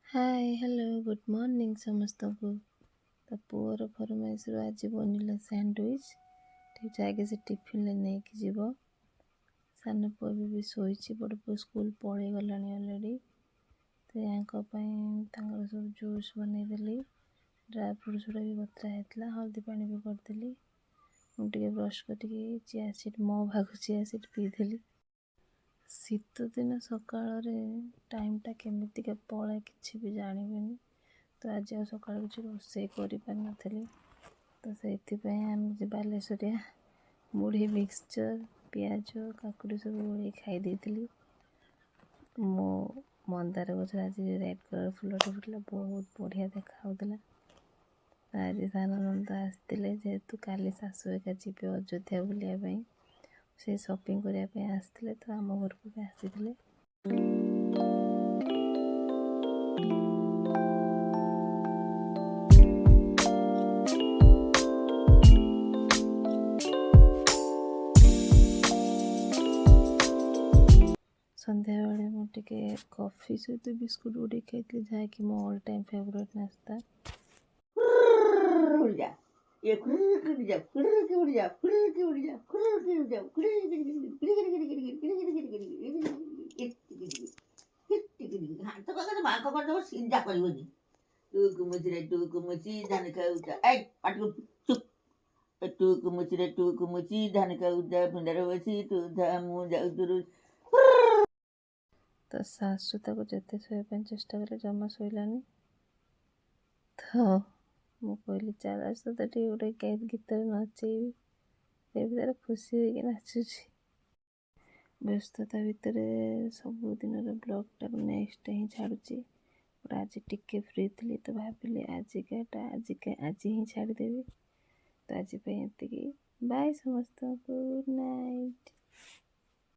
ହାଏ hello good morning ସମସ୍ତଙ୍କୁ। ତା ପୁଅର ଫରମାଇଶରୁ ଆଜି ବନିଲା ସ୍ୟାଣ୍ଡୱିଚ୍। ଠିକ୍ ଯାଇକି ସେ ଟିଫିନ୍ରେ ନେଇକି ଯିବ। ସାନ ପୁଅ ବି ଶୋଇଛି, ବଡ଼ ପୁଅ ସ୍କୁଲ ପଳେଇ ଗଲାଣି ଅଲରେଡ଼ି। ତ ୟାଙ୍କ ପାଇଁ ତାଙ୍କର ସବୁ ଜୁସ୍ ବନେଇଦେଲି। ଡ୍ରାଏ ଫ୍ରୁଟ୍ସ ଗୁଡ଼ା ବି ବତୁରା ହେଇଥିଲା, ହଳଦୀ ପାଣି ବି କରିଦେଲି। ମୁଁ ଟିକେ ବ୍ରସ୍ କରିକି ଚିଆ ସିଡ୍ ମୋ ଭାଗ ଚିଆ ସିଡ୍ ପିଇଦେଲି। ଶୀତ ଦିନ ସକାଳରେ ଟାଇମ୍ଟା କେମିତିକା ପଳାଏ କିଛି ବି ଜାଣିବିନି। ତ ଆଜି ଆଉ ସକାଳୁ କିଛି ରୋଷେଇ କରିପାରିନଥିଲି। ତ ସେଇଥିପାଇଁ ଆମେ ବାଲେଶ୍ୱରିଆ ମୁଢ଼ି ମିକ୍ସଚର୍ ପିଆଜ କାକୁଡ଼ି ସବୁ ଗୋଳେଇ ଖାଇ ଦେଇଥିଲି। ମୋ ମନ୍ଦାର ଗଛରେ ଆଜି ରେଡ଼୍ କଲର୍ ଫୁଲଟେ ଫୁଟିଲା, ବହୁତ ବଢ଼ିଆ ଦେଖାହେଉଥିଲା। ଆଜି ସାନ ନଣନ୍ଦ ଆସିଥିଲେ, ଯେହେତୁ କାଲି ଶାଶୁ ଏକା ଯିବେ ଅଯୋଧ୍ୟା ବୁଲିବା ପାଇଁ, ସେ ସପିଂ କରିବା ପାଇଁ ଆସିଥିଲେ, ତ ଆମ ଘରକୁ ବି ଆସିଥିଲେ। ସନ୍ଧ୍ୟାବେଳେ ମୁଁ ଟିକେ କଫି ସହିତ ବିସ୍କୁଟ୍ ଗୋଟେ ଖାଇଥିଲି, ଯାହାକି ମୋ ଅଲ୍ ଟାଇମ୍ ଫେଭରେଟ୍ ନାସ୍ତା। ତ ଶାଶୁ ତାକୁ ଯେତେ ଶୋଇବା ପାଇଁ ଚେଷ୍ଟା କଲେ ଜମା ଶୋଇଲାନି। ତ ମୁଁ କହିଲି ଚାଲ ଆଜି ତ ଟିକେ ଗୋଟେ ଗୀତରେ ନଚେଇବି। ସେ ବି ତାର ଖୁସି ହେଇକି ନାଚୁଛି। ବ୍ୟସ୍ତତା ଭିତରେ ସବୁଦିନର ବ୍ଲଗ୍ଟାକୁ ନେକ୍ସଟ ହିଁ ଛାଡ଼ୁଛି। ବଟ୍ ଆଜି ଟିକେ ଫ୍ରି ଥିଲି, ତ ଭାବିଲି ଆଜି ହିଁ ଛାଡ଼ିଦେବି। ତ ଆଜି ପାଇଁ ଏତିକି। ବାଏ ସମସ୍ତଙ୍କୁ, ଗୁଡ୍ ନାଇଟ୍।